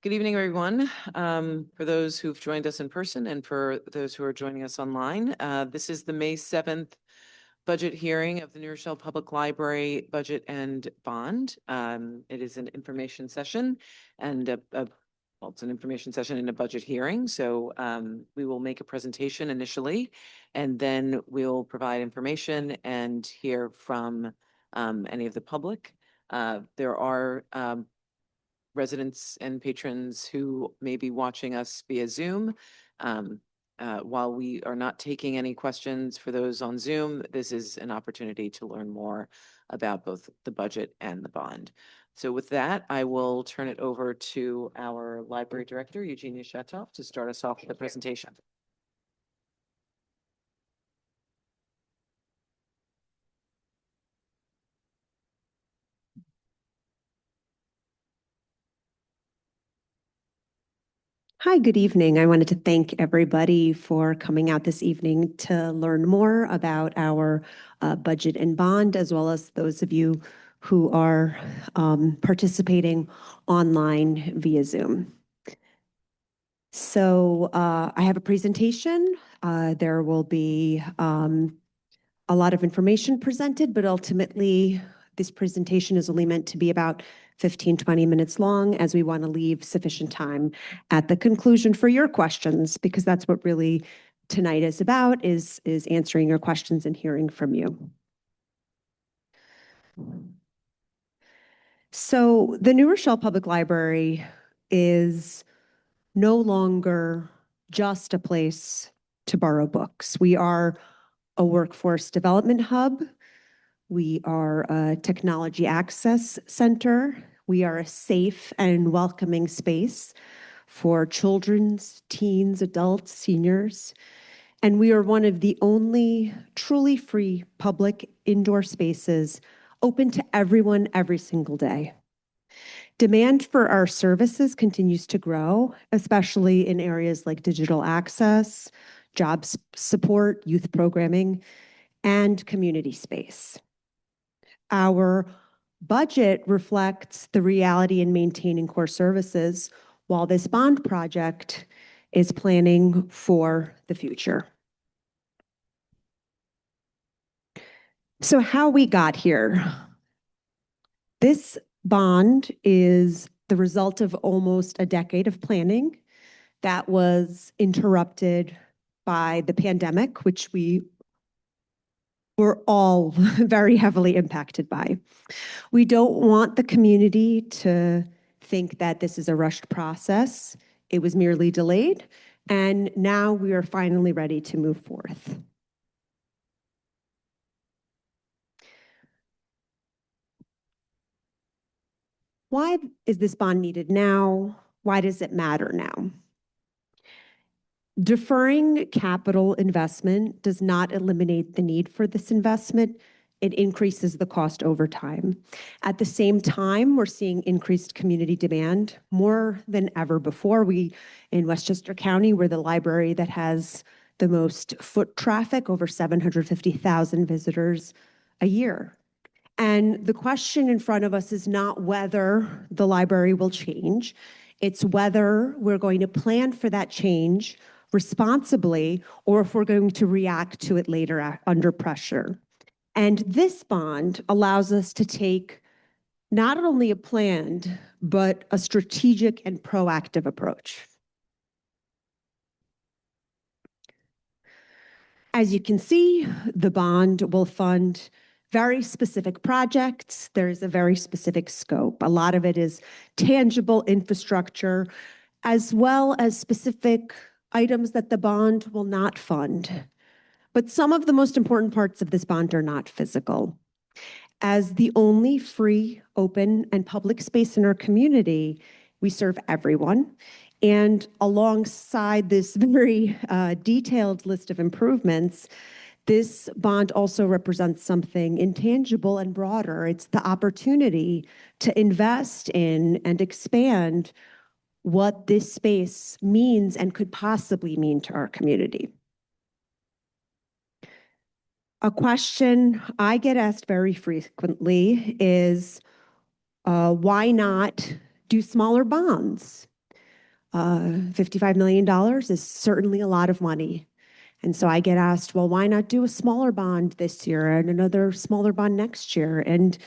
Good evening, everyone. For those who've joined us in person and for those who are joining us online, this is the May 7th budget hearing of the New Rochelle Public Library Budget and Bond. It is an information session and well, it's an information session and a budget hearing. So we will make a presentation initially, and then we'll provide information and hear from any of the public. There are residents and patrons who may be watching us via Zoom. While we are not taking any questions for those on Zoom, this is an opportunity to learn more about both the budget and the bond. So with that, I will turn it over to our library director, Eugenia Shatov, to start us off with the presentation. Hi, good evening. I wanted to thank everybody for coming out this evening to learn more about our budget and bond, as well as those of you who are participating online via Zoom. So I have a presentation. There will be a lot of information presented, but ultimately this presentation is only meant to be about 15-20 minutes long, as we want to leave sufficient time at the conclusion for your questions, because that's what really tonight is about, is answering your questions and hearing from you. So the New Rochelle Public Library is no longer just a place to borrow books. We are a workforce development hub. We are a technology access center. We are a safe and welcoming space for children, teens, adults, seniors. And we are one of the only truly free public indoor spaces open to everyone every single day. Demand for our services continues to grow, especially in areas like digital access, job support, youth programming, and community space. Our budget reflects the reality in maintaining core services, while this bond project is planning for the future. So how we got here. This bond is the result of almost a decade of planning that was interrupted by the pandemic, which we were all very heavily impacted by. We don't want the community to think that this is a rushed process. It was merely delayed, and now we are finally ready to move forth. Why is this bond needed now? Why does it matter now? Deferring capital investment does not eliminate the need for this investment. It increases the cost over time. At the same time, we're seeing increased community demand more than ever before. We, in Westchester County, we're the library that has the most foot traffic, over 750,000 visitors a year. And the question in front of us is not whether the library will change, it's whether we're going to plan for that change responsibly, or if we're going to react to it later under pressure. And this bond allows us to take not only a planned, but a strategic and proactive approach. As you can see, the bond will fund very specific projects. There's a very specific scope. A lot of it is tangible infrastructure, as well as specific items that the bond will not fund. But some of the most important parts of this bond are not physical. As the only free, open, and public space in our community, we serve everyone. And alongside this very detailed list of improvements, this bond also represents something intangible and broader. It's the opportunity to invest in and expand what this space means and could possibly mean to our community. A question I get asked very frequently is, why not do smaller bonds? $55 million is certainly a lot of money. And so I get asked, well, why not do a smaller bond this year and another smaller bond next year? And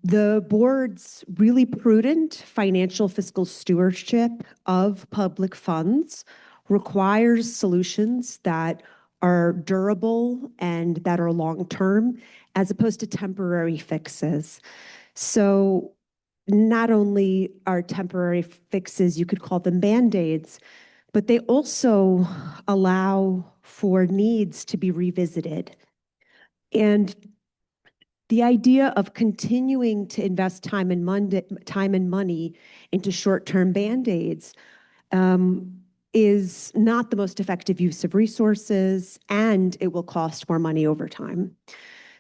the board's really prudent financial fiscal stewardship of public funds requires solutions that are durable and that are long-term, as opposed to temporary fixes. So not only are temporary fixes, you could call them Band-Aids, but they also allow for needs to be revisited. And the idea of continuing to invest time and money into short-term Band-Aids is not the most effective use of resources, and it will cost more money over time.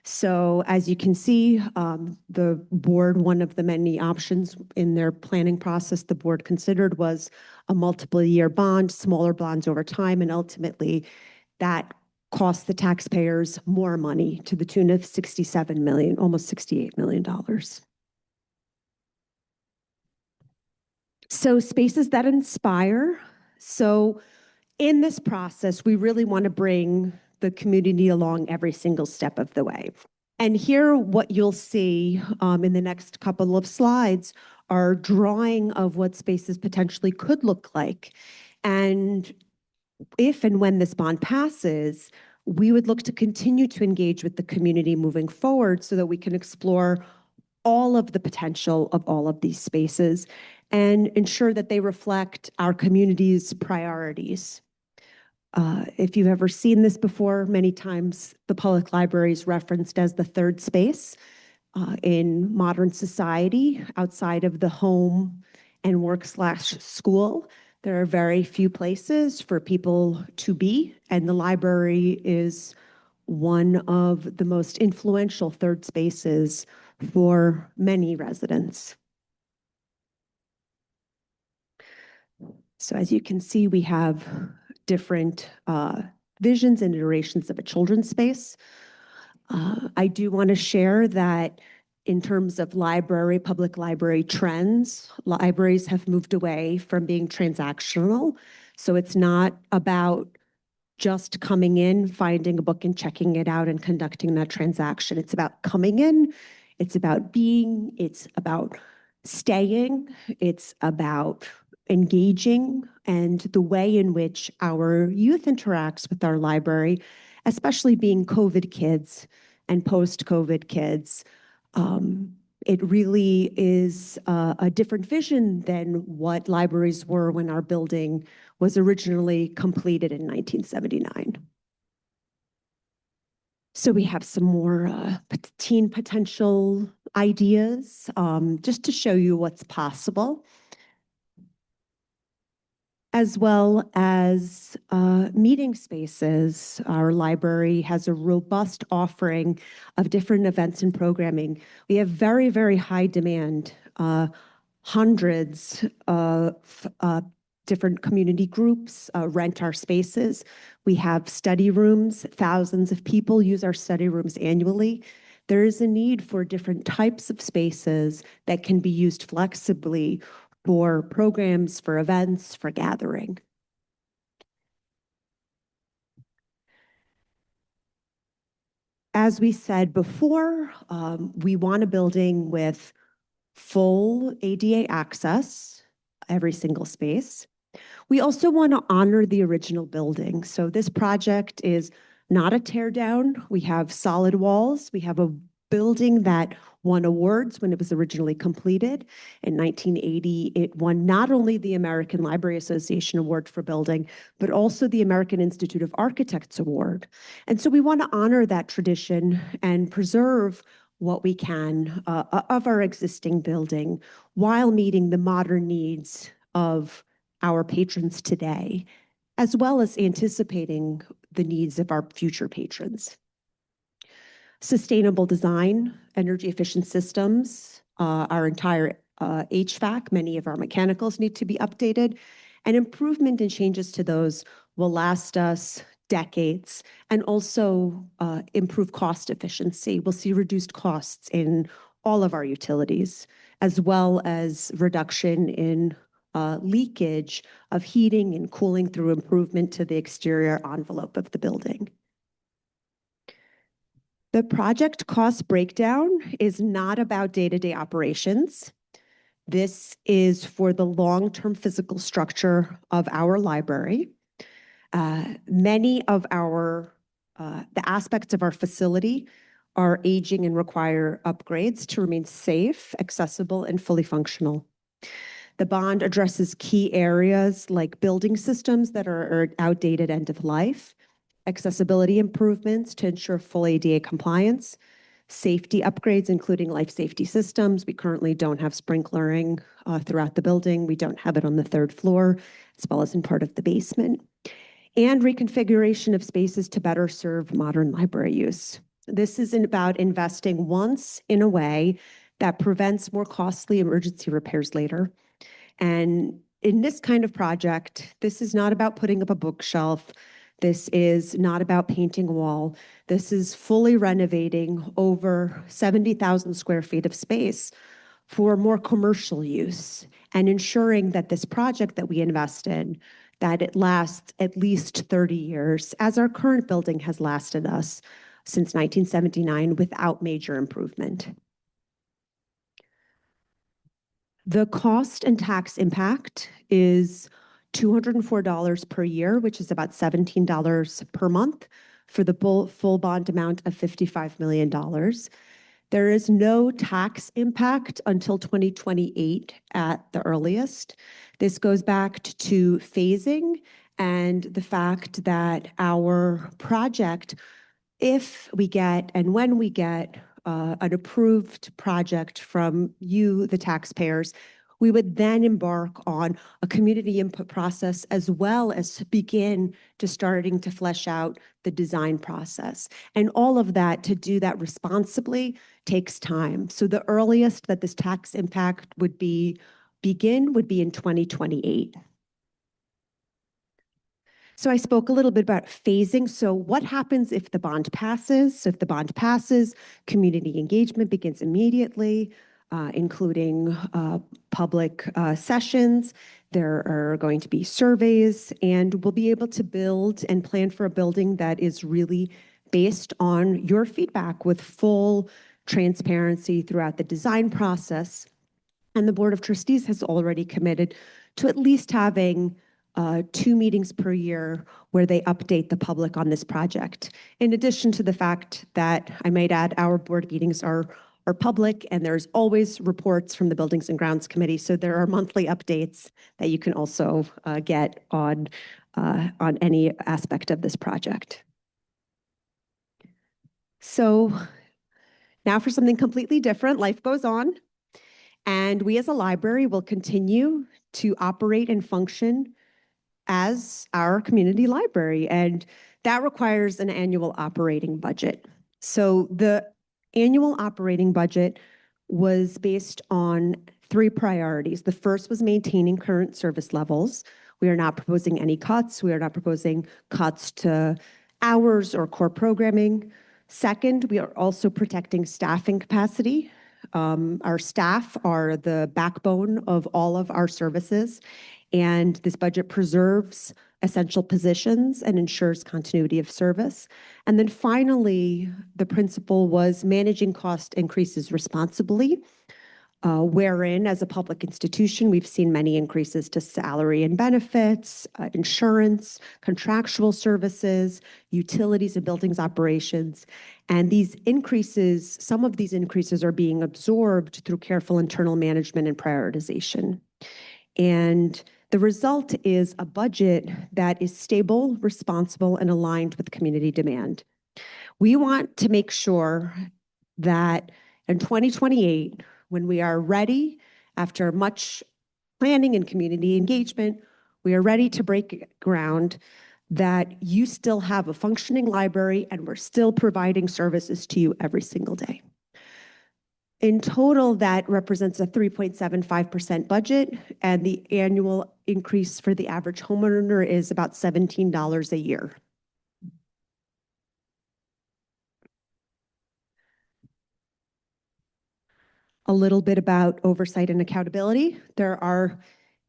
So as you can see, the board, one of the many options in their planning process the board considered was a multiple-year bond, smaller bonds over time, and ultimately that costs the taxpayers more money to the tune of $67 million, almost $68 million. So spaces that inspire. So in this process, we really want to bring the community along every single step of the way. And here, what you'll see in the next couple of slides are drawing of what spaces potentially could look like. And if and when this bond passes, we would look to continue to engage with the community moving forward so that we can explore all of the potential of all of these spaces and ensure that they reflect our community's priorities. If you've ever seen this before, many times the public library is referenced as the third space in modern society outside of the home and work/school. There are very few places for people to be, and the library is one of the most influential third spaces for many residents. So as you can see, we have different visions and iterations of a children's space. I do want to share that in terms of public library trends, libraries have moved away from being transactional. So it's not about just coming in, finding a book and checking it out and conducting that transaction. It's about coming in, it's about being, it's about staying, it's about engaging, and the way in which our youth interacts with our library, especially being COVID kids and post-COVID kids. It really is a different vision than what libraries were when our building was originally completed in 1979. So we have some more teen potential ideas, just to show you what's possible, as well as meeting spaces. Our library has a robust offering of different events and programming. We have very, very high demand, hundreds of different community groups rent our spaces. We have study rooms. Thousands of people use our study rooms annually. There is a need for different types of spaces that can be used flexibly for programs, for events, for gathering. As we said before, we want a building with full ADA access, every single space. We also want to honor the original building. So this project is not a tear down. We have solid walls. We have a building that won awards when it was originally completed. In 1980, it won not only the American Library Association Award for Building, but also the American Institute of Architects Award. And so we want to honor that tradition and preserve what we can of our existing building while meeting the modern needs of our patrons today, as well as anticipating the needs of our future patrons. Sustainable design, energy efficient systems, our entire HVAC, many of our mechanicals need to be updated, and improvement and changes to those will last us decades and also improve cost efficiency. We'll see reduced costs in all of our utilities, as well as reduction in leakage of heating and cooling through improvement to the exterior envelope of the building. The project cost breakdown is not about day-to-day operations. This is for the long-term physical structure of our library. Many of the aspects of our facility are aging and require upgrades to remain safe, accessible, and fully functional. The bond addresses key areas like building systems that are outdated, end of life, accessibility improvements to ensure full ADA compliance, safety upgrades, including life safety systems. We currently don't have sprinklering throughout the building. We don't have it on the third floor, as well as in part of the basement, and reconfiguration of spaces to better serve modern library use. This isn't about investing once in a way that prevents more costly emergency repairs later. And in this kind of project, this is not about putting up a bookshelf. This is not about painting a wall. This is fully renovating over 70,000 square feet of space for more commercial use and ensuring that this project that we invest in, that it lasts at least 30 years, as our current building has lasted us since 1979 without major improvement. The cost and tax impact is $204 per year, which is about $17 per month for the full bond amount of $55 million. There is no tax impact until 2028 at the earliest. This goes back to phasing and the fact that our project, if we get and when we get an approved project from you, the taxpayers, we would then embark on a community input process as well as begin to starting to flesh out the design process. And all of that, to do that responsibly, takes time. So the earliest that this tax impact would begin would be in 2028. So I spoke a little bit about phasing. So what happens if the bond passes? So if the bond passes, community engagement begins immediately, including public sessions. There are going to be surveys, and we'll be able to build and plan for a building that is really based on your feedback with full transparency throughout the design process. And the Board of Trustees has already committed to at least having 2 meetings per year where they update the public on this project. In addition to the fact that, I might add, our board meetings are public, and there's always reports from the Buildings and Grounds Committee. So there are monthly updates that you can also get on any aspect of this project. So now for something completely different. Life goes on, and we as a library will continue to operate and function as our community library, and that requires an annual operating budget. So the annual operating budget was based on 3 priorities. The first was maintaining current service levels. We are not proposing any cuts. We are not proposing cuts to hours or core programming. Second, we are also protecting staffing capacity. Our staff are the backbone of all of our services, and this budget preserves essential positions and ensures continuity of service. And then finally, the principle was managing cost increases responsibly, wherein as a public institution, we've seen many increases to salary and benefits, insurance, contractual services, utilities and buildings operations. And these increases, some of these increases are being absorbed through careful internal management and prioritization. And the result is a budget that is stable, responsible, and aligned with community demand. We want to make sure that in 2028, when we are ready, after much planning and community engagement, we are ready to break ground, that you still have a functioning library and we're still providing services to you every single day. In total, that represents a 3.75% budget, and the annual increase for the average homeowner is about $17 a year. A little bit about oversight and accountability. There are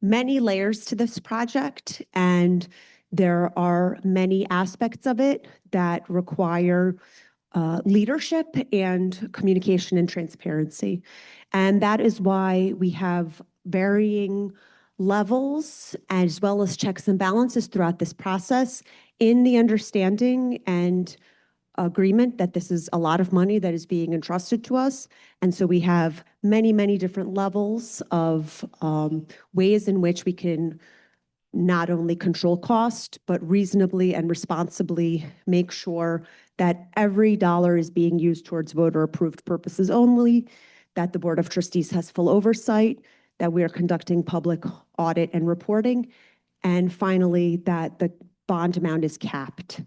many layers to this project, and there are many aspects of it that require leadership and communication and transparency. And that is why we have varying levels as well as checks and balances throughout this process, in the understanding and agreement that this is a lot of money that is being entrusted to us. And so we have many, many different levels of ways in which we can not only control cost, but reasonably and responsibly make sure that every dollar is being used towards voter-approved purposes only, that the Board of Trustees has full oversight, that we are conducting public audit and reporting, and finally, that the bond amount is capped.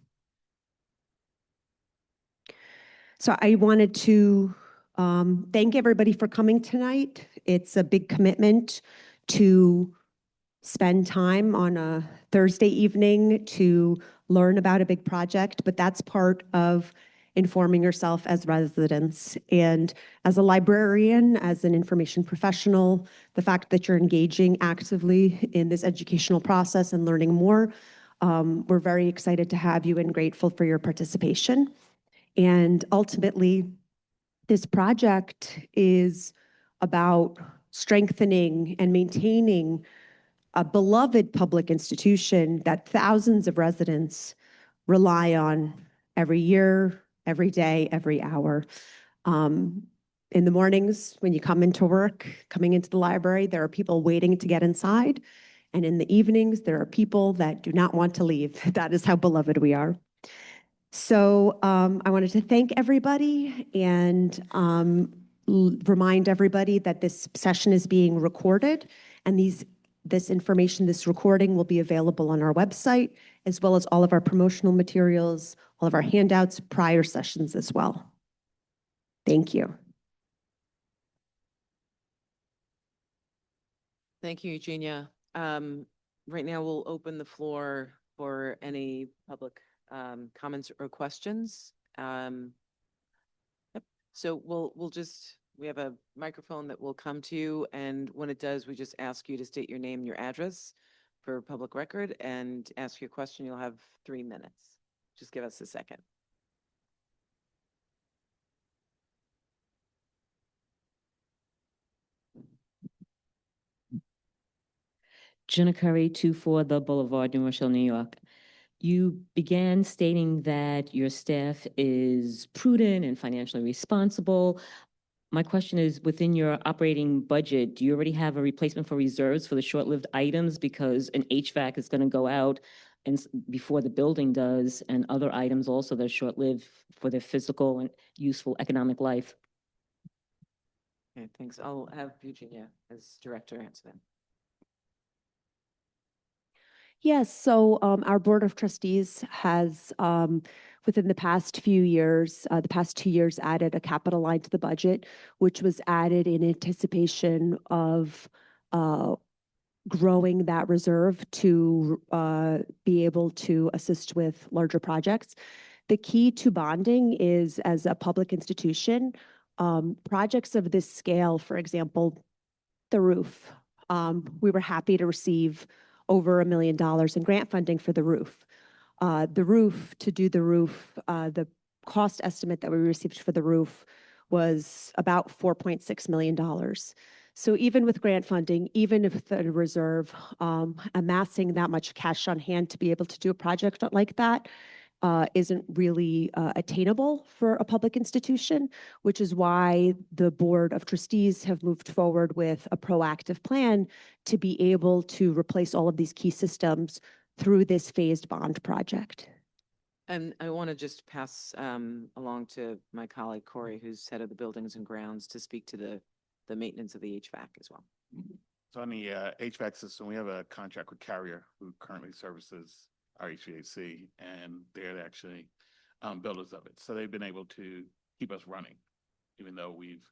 So I wanted to thank everybody for coming tonight. It's a big commitment to spend time on a Thursday evening to learn about a big project, but that's part of informing yourself as residents. And as a librarian, as an information professional, the fact that you're engaging actively in this educational process and learning more, we're very excited to have you and grateful for your participation. And ultimately, this project is about strengthening and maintaining a beloved public institution that thousands of residents rely on every year, every day, every hour. In the mornings, when you come into work, coming into the library, there are people waiting to get inside. And in the evenings, there are people that do not want to leave. That is how beloved we are. So I wanted to thank everybody and remind everybody that this session is being recorded, and this information, this recording, will be available on our website, as well as all of our promotional materials, all of our handouts, prior sessions as well. Thank you. Thank you, Eugenia. Right now, we'll open the floor for any public comments or questions. Yep. So we have a microphone that will come to you, and when it does, we just ask you to state your name and your address for public record and ask your question. You'll have 3 minutes. Just give us a second. Jenna Curry, 24 The Boulevard, New Rochelle, New York. You began stating that your staff is prudent and financially responsible. My question is, within your operating budget, do you already have a replacement for reserves for the short-lived items? Because an HVAC is going to go out and before the building does, and other items also that are short-lived for their physical and useful economic life. Okay, thanks. I'll have Eugenia as director answer that. Yes, so our Board of Trustees has, within the past few years, the past 2 years, added a capital line to the budget, which was added in anticipation of growing that reserve to be able to assist with larger projects. The key to bonding is, as a public institution, projects of this scale, for example, the roof. We were happy to receive over $1 million in grant funding for the roof. The cost estimate that we received for the roof was about $4.6 million. So even with grant funding, even if the reserve, amassing that much cash on hand to be able to do a project like that isn't really attainable for a public institution, which is why the Board of Trustees have moved forward with a proactive plan to be able to replace all of these key systems through this phased bond project. And I want to just pass along to my colleague Corey, who's head of the Buildings and Grounds, to speak to the maintenance of the HVAC as well. So on the HVAC system, we have a contract with Carrier, who currently services our HVAC, and they're actually builders of it. So they've been able to keep us running, even though we've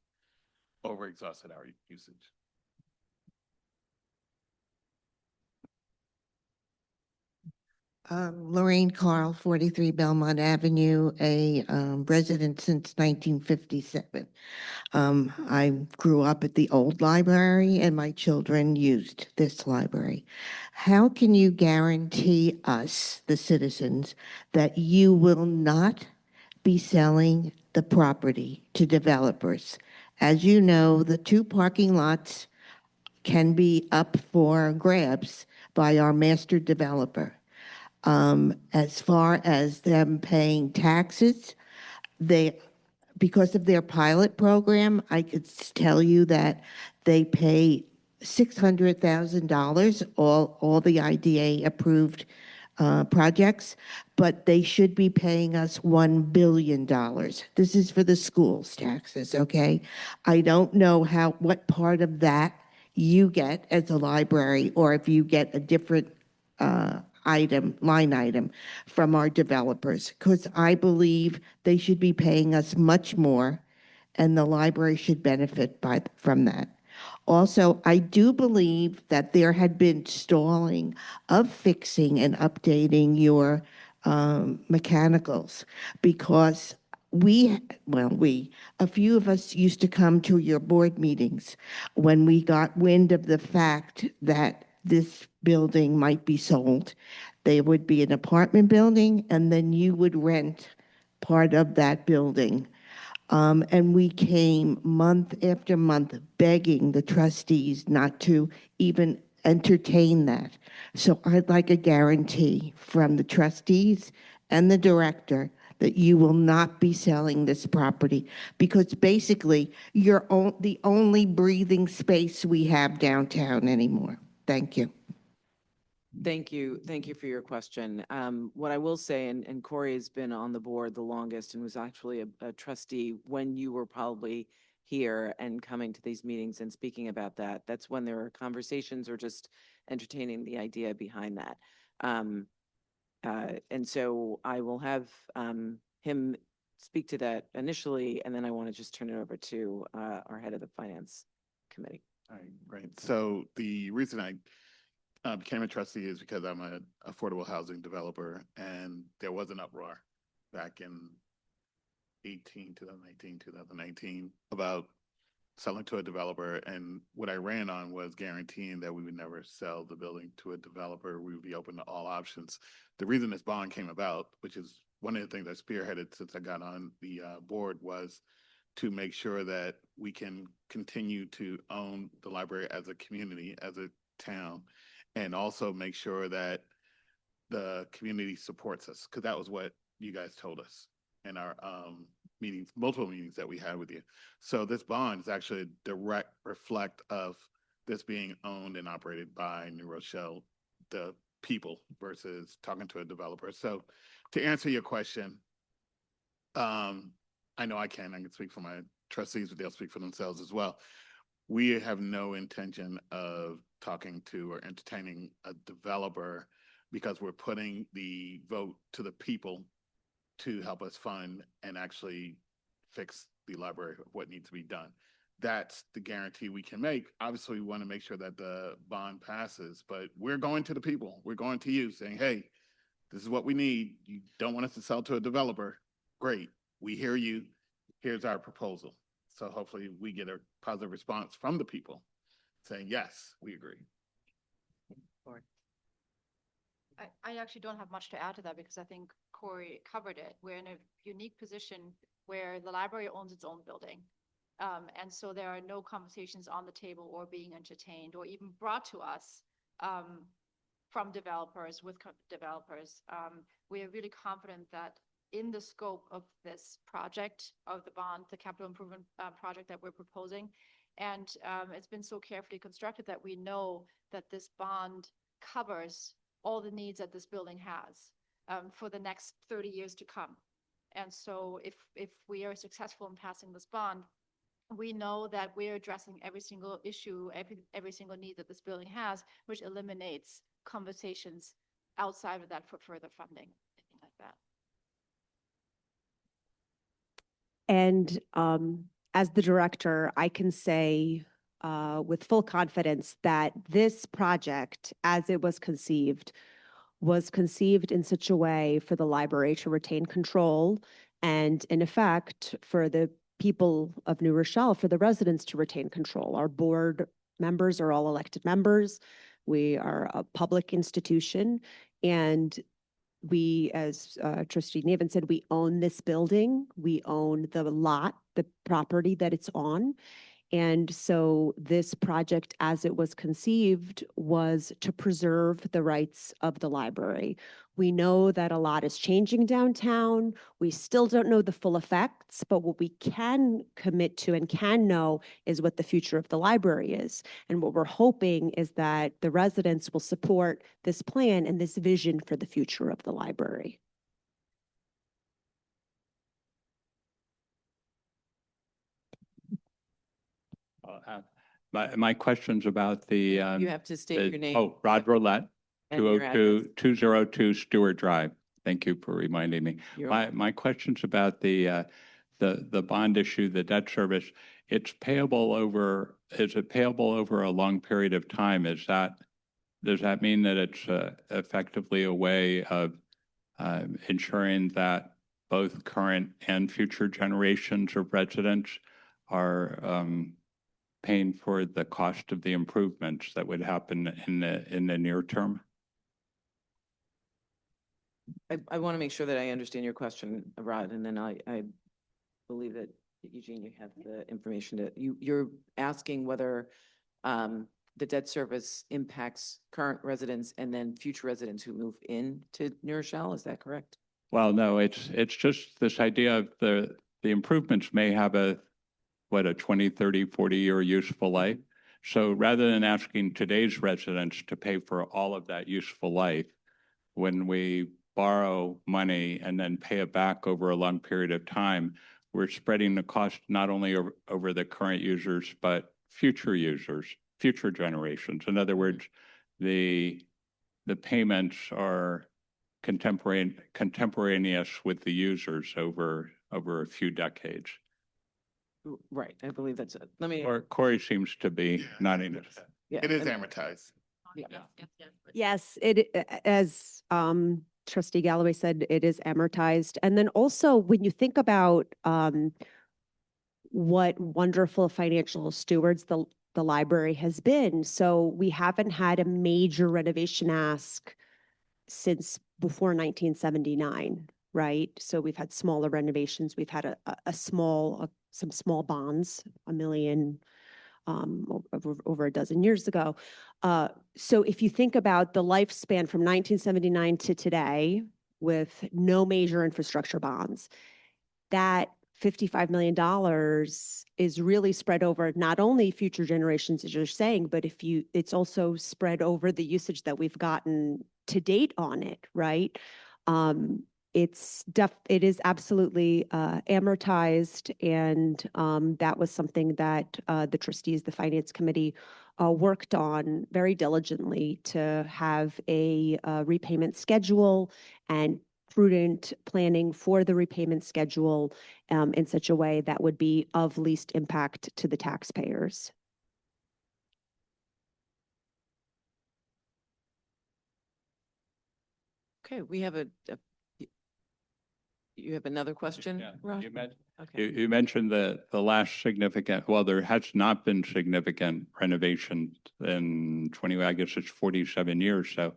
overexhausted our usage. Lorraine Carl, 43 Belmont Avenue, a resident since 1957. I grew up at the old library and my children used this library. How can you guarantee us, the citizens, that you will not be selling the property to developers? As you know, the 2 parking lots can be up for grabs by our master developer. As far as them paying taxes, they, because of their pilot program, I could tell you that they pay $600,000, all the IDA approved projects, but they should be paying us $1 billion. This is for the schools' taxes, okay? I don't know what part of that you get as a library, or if you get a different line item from our developers, because I believe they should be paying us much more, and the library should benefit from that. Also, I do believe that there had been stalling of fixing and updating your mechanicals, because a few of us used to come to your board meetings when we got wind of the fact that this building might be sold. There would be an apartment building, and then you would rent part of that building. And we came month after month begging the trustees not to even entertain that. So I'd like a guarantee from the trustees and the director that you will not be selling this property, because basically you're the only breathing space we have downtown anymore. Thank you. Thank you. Thank you for your question. What I will say, and Corey has been on the board the longest and was actually a trustee when you were probably here and coming to these meetings and speaking about that. That's when there were conversations or just entertaining the idea behind that. And so I will have him speak to that initially, and then I want to just turn it over to our head of the finance committee. All right, great. So the reason I became a trustee is because I'm an affordable housing developer, and there was an uproar back in 2019 about selling to a developer. And what I ran on was guaranteeing that we would never sell the building to a developer. We would be open to all options. The reason this bond came about, which is one of the things I spearheaded since I got on the board, was to make sure that we can continue to own the library as a community, as a town, and also make sure that the community supports us, because that was what you guys told us in our meetings, multiple meetings that we had with you. So this bond is actually a direct reflect of this being owned and operated by New Rochelle, the people, versus talking to a developer. So to answer your question, I know I can speak for my trustees, but they'll speak for themselves as well. We have no intention of talking to or entertaining a developer, because we're putting the vote to the people to help us fund and actually fix the library of what needs to be done. That's the guarantee we can make. Obviously, we want to make sure that the bond passes, but we're going to the people. We're going to you saying, hey, this is what we need. You don't want us to sell to a developer. Great. We hear you. Here's our proposal. So hopefully we get a positive response from the people saying, yes, we agree. I actually don't have much to add to that, because I think Corey covered it. We're in a unique position where the library owns its own building. And so there are no conversations on the table or being entertained or even brought to us from developers, with developers. We are really confident that in the scope of this project, of the bond, the capital improvement project that we're proposing, and it's been so carefully constructed that we know that this bond covers all the needs that this building has for the next 30 years to come. And so if we are successful in passing this bond, we know that we're addressing every single issue, every single need that this building has, which eliminates conversations outside of that for further funding, anything like that. And as the director, I can say with full confidence that this project, as it was conceived, was conceived in such a way for the library to retain control and, in effect, for the people of New Rochelle, for the residents to retain control. Our board members are all elected members. We are a public institution, and we, as Trustee Niven said, we own this building. We own the lot, the property that it's on. And so this project, as it was conceived, was to preserve the rights of the library. We know that a lot is changing downtown. We still don't know the full effects, but what we can commit to and can know is what the future of the library is. And what we're hoping is that the residents will support this plan and this vision for the future of the library. My question's about the. You have to state your name. Oh, Rod Roulette, and your address. 202 Stewart Drive. Thank you for reminding me. You're My question's about the bond issue, the debt service. It's payable over, is it payable over a long period of time? Does that mean that it's effectively a way of ensuring that both current and future generations of residents are paying for the cost of the improvements that would happen in the near term? I want to make sure that I understand your question, Rod, and then I believe that Eugene, you have the information you're asking whether the debt service impacts current residents and then future residents who move in to New Rochelle. Is that correct? Well, no, it's just this idea of the improvements may have a 20, 30, 40-year useful life. So rather than asking today's residents to pay for all of that useful life, when we borrow money and then pay it back over a long period of time, we're spreading the cost not only over the current users, but future users, future generations. In other words, the payments are contemporaneous with the users over a few decades. Right. I believe that's it. Let me. Corey seems to be nodding. Yeah, It is and- amortized. Yeah. Yes, as Trustee Galloway said, it is amortized. And then also, when you think about what wonderful financial stewards the library has been, so we haven't had a major renovation ask since before 1979, right? So we've had smaller renovations. We've had some small bonds, $1 million over a dozen years ago. So if you think about the lifespan from 1979 to today with no major infrastructure bonds, that $55 million is really spread over not only future generations, as you're saying, but it's also spread over the usage that we've gotten to date on it, right? It is absolutely amortized, and that was something that the trustees, the finance committee, worked on very diligently to have a repayment schedule and prudent planning for the repayment schedule in such a way that would be of least impact to the taxpayers. Okay, we have you have another question, Yeah, Rod? Okay. You mentioned the last significant, well, there has not been significant renovation in 20, I guess it's 47 years. So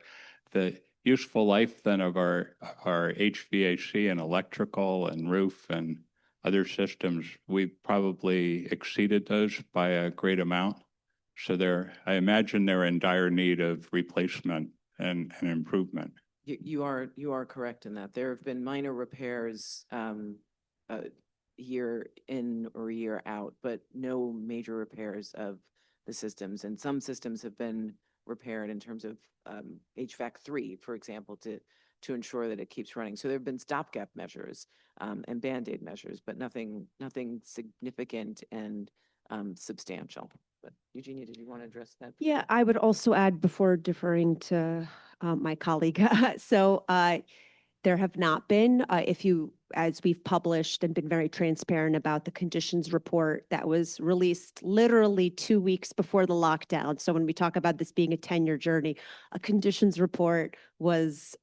the useful life then of our HVAC and electrical and roof and other systems, we've probably exceeded those by a great amount. So I imagine they're in dire need of replacement and improvement. You are correct in that. There have been minor repairs year in or year out, but no major repairs of the systems. And some systems have been repaired in terms of HVAC 3, for example, to ensure that it keeps running. So there have been stopgap measures and Band-Aid measures, but nothing significant and substantial. But Eugenia, did you want to address that? Yeah, I would also add before deferring to my colleague. So There have not been. As we've published and been very transparent about the conditions report that was released literally 2 weeks before the lockdown. So when we talk about this being a 10-year journey, a conditions report was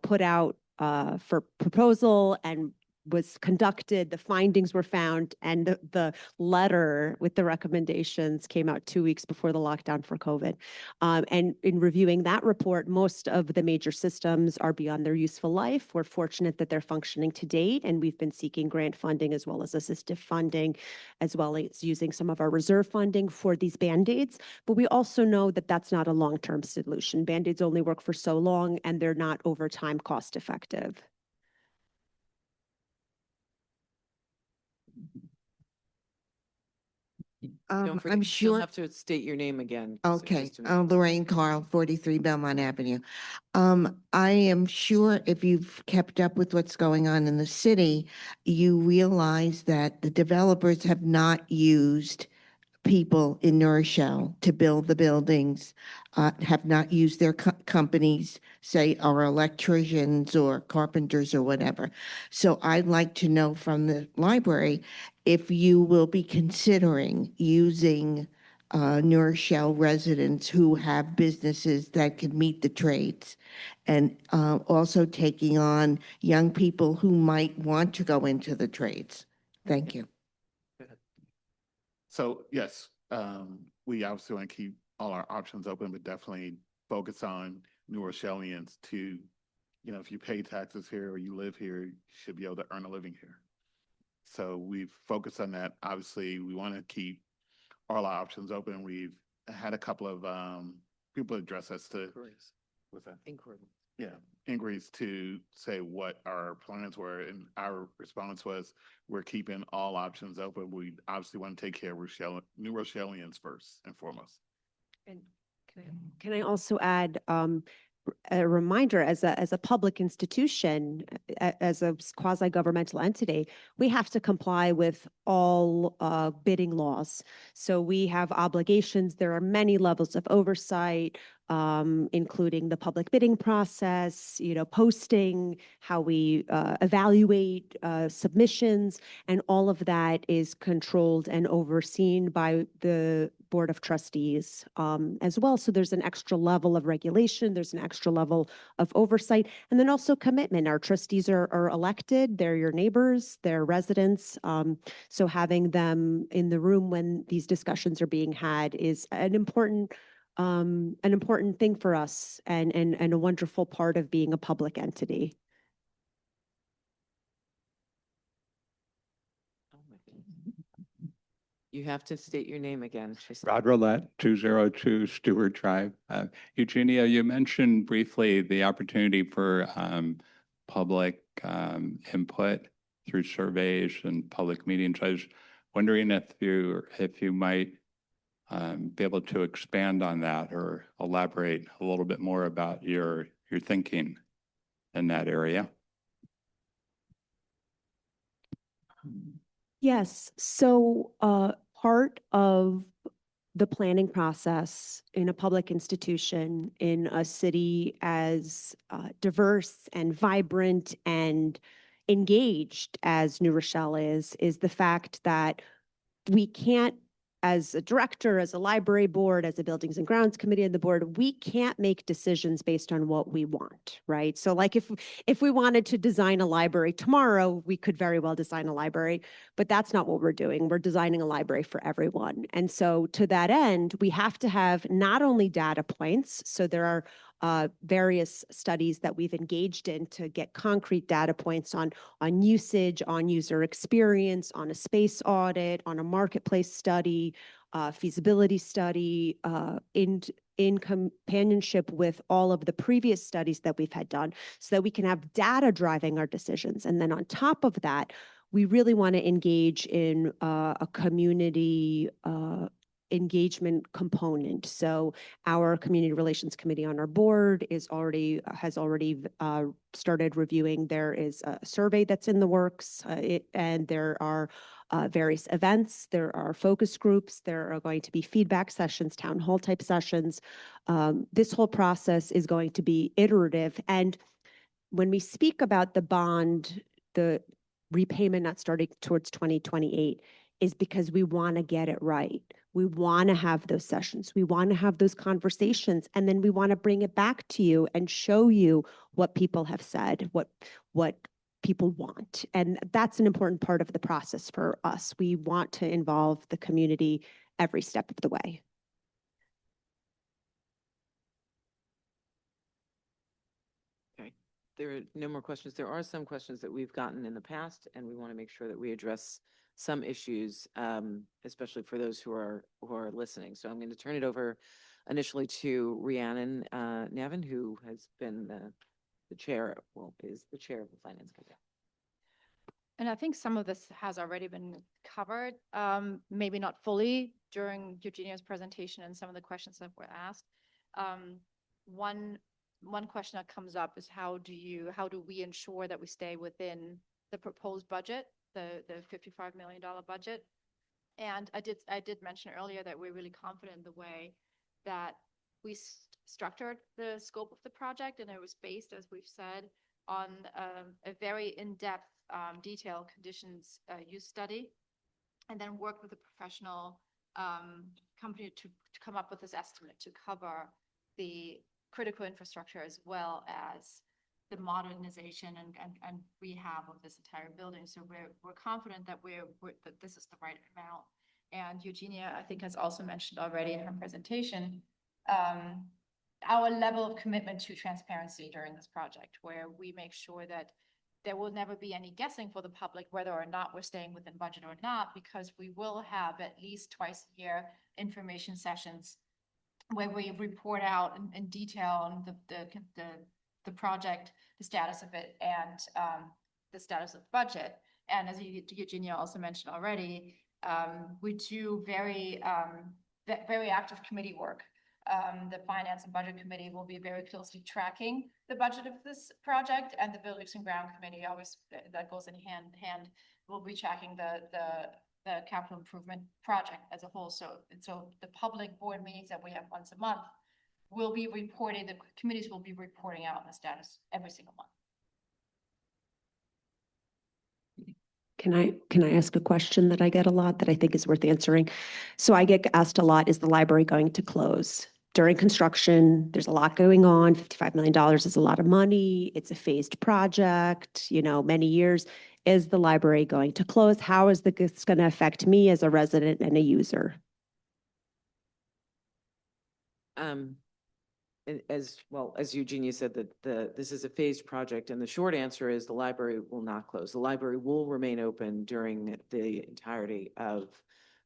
put out for proposal and was conducted, the findings were found, and the letter with the recommendations came out 2 weeks before the lockdown for COVID. And in reviewing that report, most of the major systems are beyond their useful life. We're fortunate that they're functioning to date, and we've been seeking grant funding as well as assistive funding, as well as using some of our reserve funding for these Band-Aids. But we also know that that's not a long-term solution. Band-Aids only work for so long, and they're not over time cost effective. Don't forget, I'm you still sure. have to state your name again. so Okay, just to make- Lorraine Carl, 43 Belmont Avenue. I am sure if you've kept up with what's going on in the city, you realize that the developers have not used people in New Rochelle to build the buildings, have not used their companies, say our electricians or carpenters or whatever. So I'd like to know from the library if you will be considering using New Rochelle residents who have businesses that can meet the trades, and also taking on young people who might want to go into the trades. Thank you. So yes, we obviously want to keep all our options open, but definitely focus on New Rochelleans to, if you pay taxes here or you live here, you should be able to earn a living here. So we've focused on that. Obviously, we want to keep all our options open. We've had a couple of people address us to, what's that? Inquiry. Yeah, inquiries to say what our plans were, and our response was, we're keeping all options open. We obviously want to take care of New Rochelleans first and foremost. And can I also add a reminder, as a public institution, as a quasi-governmental entity, we have to comply with all bidding laws. So we have obligations. There are many levels of oversight, including the public bidding process, posting, how we evaluate submissions, and all of that is controlled and overseen by the Board of Trustees as well. So there's an extra level of regulation, there's an extra level of oversight, and then also commitment. Our trustees are elected, they're your neighbors, they're residents. So having them in the room when these discussions are being had is an important thing for us, and a wonderful part of being a public entity. Oh my goodness. You have to state your name again. Rod Roulette, 202 Stewart Drive. Eugenia, you mentioned briefly the opportunity for public input through surveys and public meetings. I was wondering if you might be able to expand on that or elaborate a little bit more about your thinking in that area. Yes. So part of the planning process in a public institution in a city as diverse and vibrant and engaged as New Rochelle is the fact that we can't, as a director, as a library board, as a buildings and grounds committee on the board, we can't make decisions based on what we want, right? So like if we wanted to design a library tomorrow, we could very well design a library, but that's not what we're doing. We're designing a library for everyone. And so to that end, we have to have not only data points, so there are various studies that we've engaged in to get concrete data points on usage, on user experience, on a space audit, on a marketplace study, feasibility study, in companionship with all of the previous studies that we've had done, so that we can have data driving our decisions. And then on top of that, we really want to engage in a community engagement component. So our community relations committee on our board has already started reviewing. There is a survey that's in the works, and there are various events. There are focus groups. There are going to be feedback sessions, town hall type sessions. This whole process is going to be iterative, and when we speak about the bond, the repayment not starting towards 2028 is because we want to get it right. We want to have those sessions. We want to have those conversations, and then we want to bring it back to you and show you what people have said, what people want. And that's an important part of the process for us. We want to involve the community every step of the way. Okay, there are no more questions. There are some questions that we've gotten in the past, and we want to make sure that we address some issues, especially for those who are listening. So I'm going to turn it over initially to Rhiannon Nevin, who has been the chair, is the chair of the Finance Committee. And I think some of this has already been covered, maybe not fully during Eugenia's presentation and some of the questions that were asked. One question that comes up is how do we ensure that we stay within the proposed budget, the $55 million budget? And I did mention earlier that we're really confident in the way that we structured the scope of the project, and it was based, as we've said, on a very in-depth, detailed conditions use study, and then worked with a professional company to come up with this estimate to cover the critical infrastructure as well as the modernization and rehab of this entire building. So we're confident that that this is the right amount. And Eugenia, I think, has also mentioned already in her presentation, our level of commitment to transparency during this project, where we make sure that there will never be any guessing for the public whether or not we're staying within budget or not, because we will have at least twice a year information sessions where we report out in detail on the project, the status of it, and the status of the budget. And as Eugenia also mentioned already, we do very active committee work. The Finance and Budget Committee will be very closely tracking the budget of this project, and the Buildings and Ground Committee, always that goes in hand in hand, will be tracking the capital improvement project as a whole. So the public board meetings that we have once a month will be reporting, the committees will be reporting out on the status every single month. Can I ask a question that I get a lot that I think is worth answering? So I get asked a lot, is the library going to close? During construction, there's a lot going on. $55 million is a lot of money. It's a phased project, many years. Is the library going to close? How is this going to affect me as a resident and a user? As well, as Eugenia said, that this is a phased project, and the short answer is the library will not close. The library will remain open during the entirety of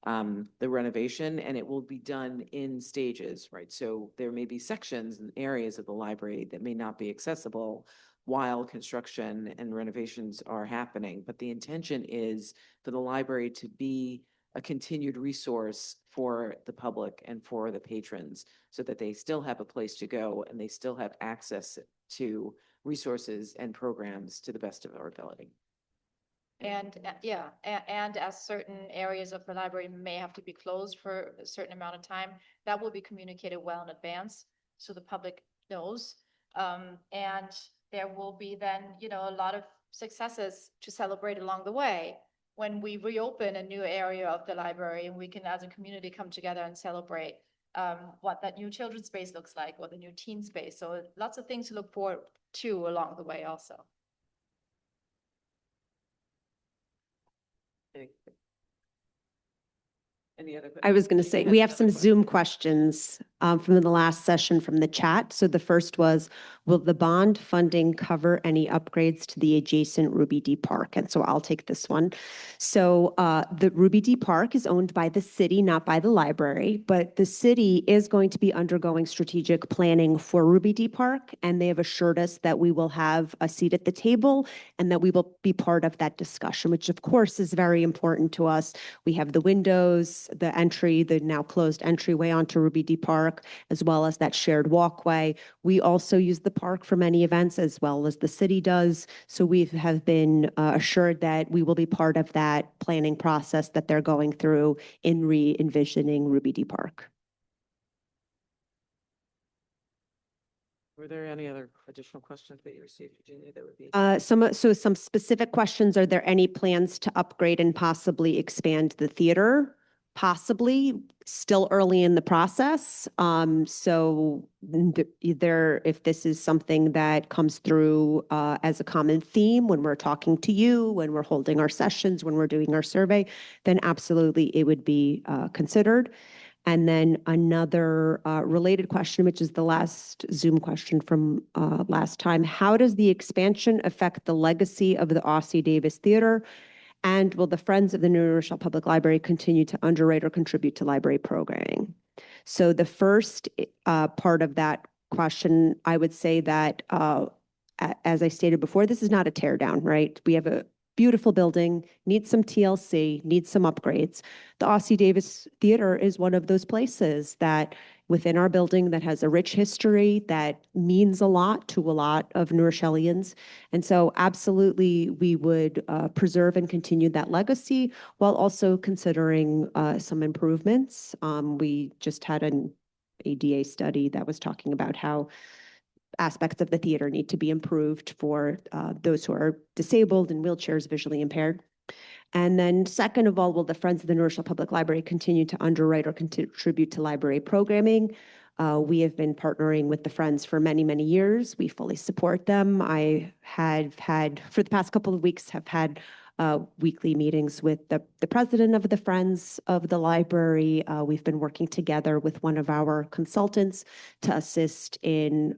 the renovation, and it will be done in stages, right? So there may be sections and areas of the library that may not be accessible while construction and renovations are happening. But the intention is for the library to be a continued resource for the public and for the patrons, so that they still have a place to go and they still have access to resources and programs to the best of our ability. And and as certain areas of the library may have to be closed for a certain amount of time, that will be communicated well in advance so the public knows. And there will be then, a lot of successes to celebrate along the way when we reopen a new area of the library, and we can, as a community, come together and celebrate what that new children's space looks like, or the new teen space. So lots of things to look forward to along the way also. Any other? I was going to say, we have some Zoom questions from the last session from the chat. So the first was, will the bond funding cover any upgrades to the adjacent Ruby D Park? And so I'll take this one. So the Ruby D Park is owned by the city, not by the library, but the city is going to be undergoing strategic planning for Ruby D Park, and they have assured us that we will have a seat at the table and that we will be part of that discussion, which of course is very important to us. We have the windows, the entry, the now closed entryway onto Ruby D Park, as well as that shared walkway. We also use the park for many events, as well as the city does. So we have been assured that we will be part of that planning process that they're going through in re-envisioning Ruby D Park. Were there any other additional questions that you received, Virginia, that would be? Some specific questions. Are there any plans to upgrade and possibly expand the theater? Possibly, still early in the process. If this is something that comes through as a common theme when we're talking to you, when we're holding our sessions, when we're doing our survey, then absolutely it would be considered. And then another related question, which is the last Zoom question from last time. How does the expansion affect the legacy of the Ossie Davis Theater? And will the Friends of the New Rochelle Public Library continue to underwrite or contribute to library programming? So the first part of that question, I would say that, as I stated before, this is not a tear down, right? We have a beautiful building, needs some TLC, needs some upgrades. The Ossie Davis Theater is one of those places that within our building that has a rich history that means a lot to a lot of New Rochellians. And so absolutely we would preserve and continue that legacy while also considering some improvements. We just had an ADA study that was talking about how aspects of the theater need to be improved for those who are disabled and wheelchairs, visually impaired. And then second of all, will the Friends of the New Rochelle Public Library continue to underwrite or contribute to library programming? We have been partnering with the Friends for many, many years. We fully support them. I have had, for the past couple of weeks, have had weekly meetings with the president of the Friends of the Library. We've been working together with one of our consultants to assist in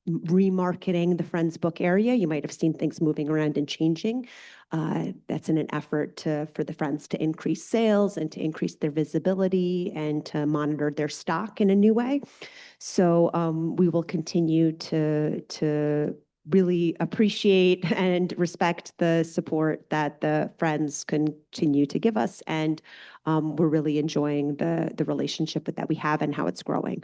remarketing the Friends book area. You might have seen things moving around and changing. That's in an effort for the Friends to increase sales and to increase their visibility and to monitor their stock in a new way. So we will continue to really appreciate and respect the support that the Friends continue to give us. And we're really enjoying the relationship that we have and how it's growing.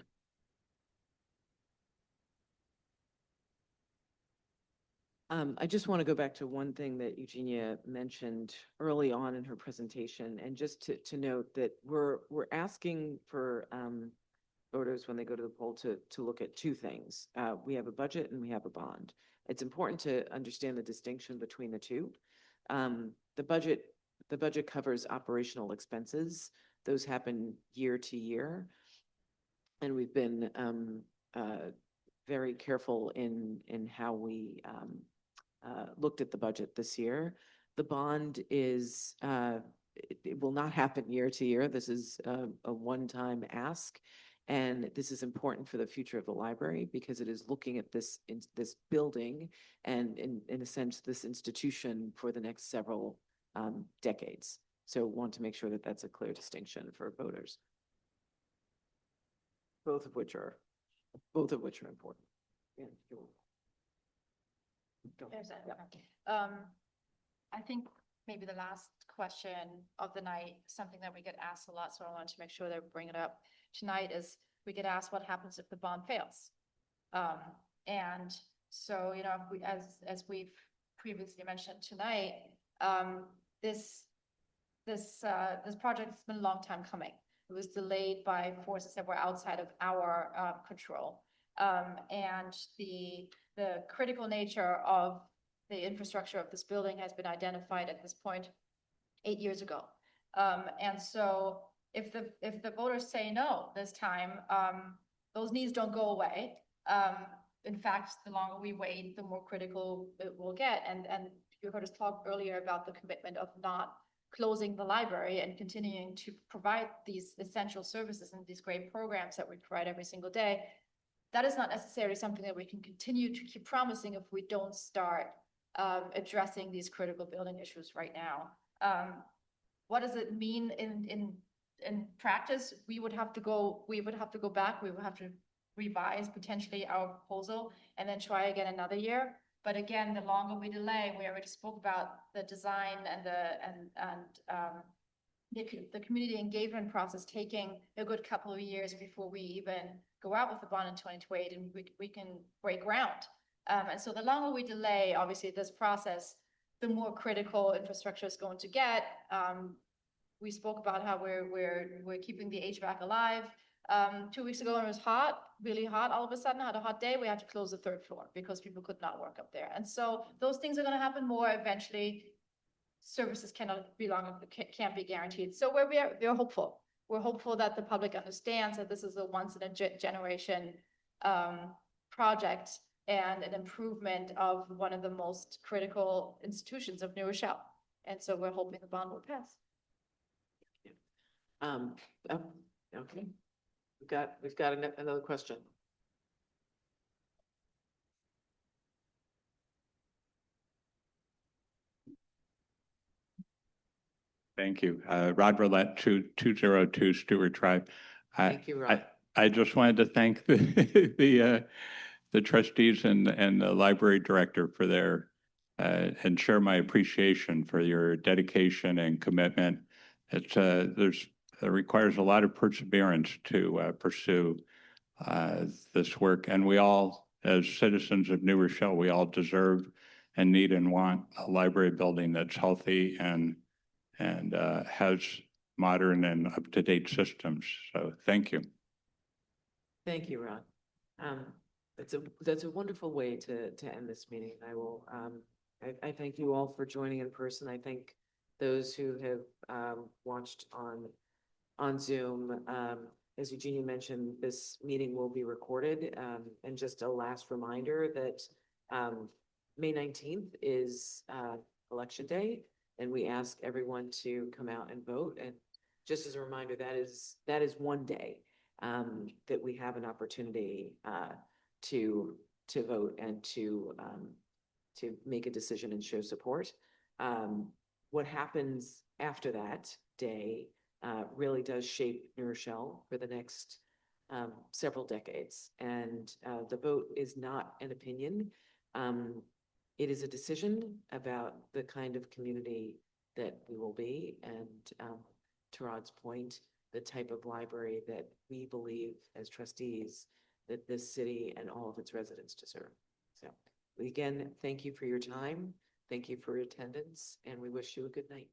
I just want to go back to one thing that Eugenia mentioned early on in her presentation, and just to note that we're asking for voters when they go to the poll to look at two things. We have a budget and we have a bond. It's important to understand the distinction between the two. The budget covers operational expenses. Those happen year to year, and we've been very careful in how we looked at the budget this year. The bond is, it will not happen year to year. This is a one-time ask. And this is important for the future of the library because it is looking at this building and in a sense, this institution for the next several decades. So want to make sure that that's a clear distinction for voters. Both of which are important. Yeah, I think maybe the last question of the night, something that we get asked a lot, so I wanted to make sure that we bring it up tonight, is we get asked what happens if the bond fails. And so, you know, as we've previously mentioned tonight, this project has been a long time coming. It was delayed by forces that were outside of our control. And the critical nature of the infrastructure of this building has been identified at this point 8 years ago. And so if the voters say no this time, those needs don't go away. In fact, the longer we wait, the more critical it will get. And you heard us talk earlier about the commitment of not closing the library and continuing to provide these essential services and these great programs that we provide every single day. That is not necessarily something that we can continue to keep promising if we don't start addressing these critical building issues right now. What does it mean in practice? We would have to go back. We would have to revise potentially our proposal and then try again another year. But again, the longer we delay, we already spoke about the design and the community engagement process taking a good couple of years before we even go out with the bond in 2028 and we can break ground. And so the longer we delay, obviously, this process, the more critical infrastructure is going to get. We spoke about how we're keeping the HVAC alive. 2 weeks ago when it was hot, really hot, all of a sudden, had a hot day, we had to close the third floor because people could not work up there. And so those things are gonna happen more eventually. Services cannot be can't be guaranteed. So we're hopeful. We're hopeful that the public understands that this is a once in a generation project and an improvement of one of the most critical institutions of New Rochelle. And so we're hoping the bond will pass. Oh, okay. We've got another question. Thank you. Rod Roulette, 202 Stewart Drive. Thank you, Rod. I just wanted to thank the trustees and the library director for their and share my appreciation for your dedication and commitment. It requires a lot of perseverance to pursue this work, and we all, as citizens of New Rochelle, we all deserve and need and want a library building that's healthy and has modern and up-to-date systems. So thank you. Thank you, Rod. That's a wonderful way to end this meeting. I will, I thank you all for joining in person. I thank those who have watched on Zoom. As Eugenia mentioned, this meeting will be recorded. And just a last reminder that May 19th is Election Day, and we ask everyone to come out and vote. And just as a reminder, that is one day that we have an opportunity to vote and to make a decision and show support. What happens after that day really does shape New Rochelle for the next several decades. And the vote is not an opinion. It is a decision about the kind of community that we will be. And to Rod's point, the type of library that we believe as trustees that this city and all of its residents deserve. So again, thank you for your time. Thank you for your attendance, and we wish you a good night.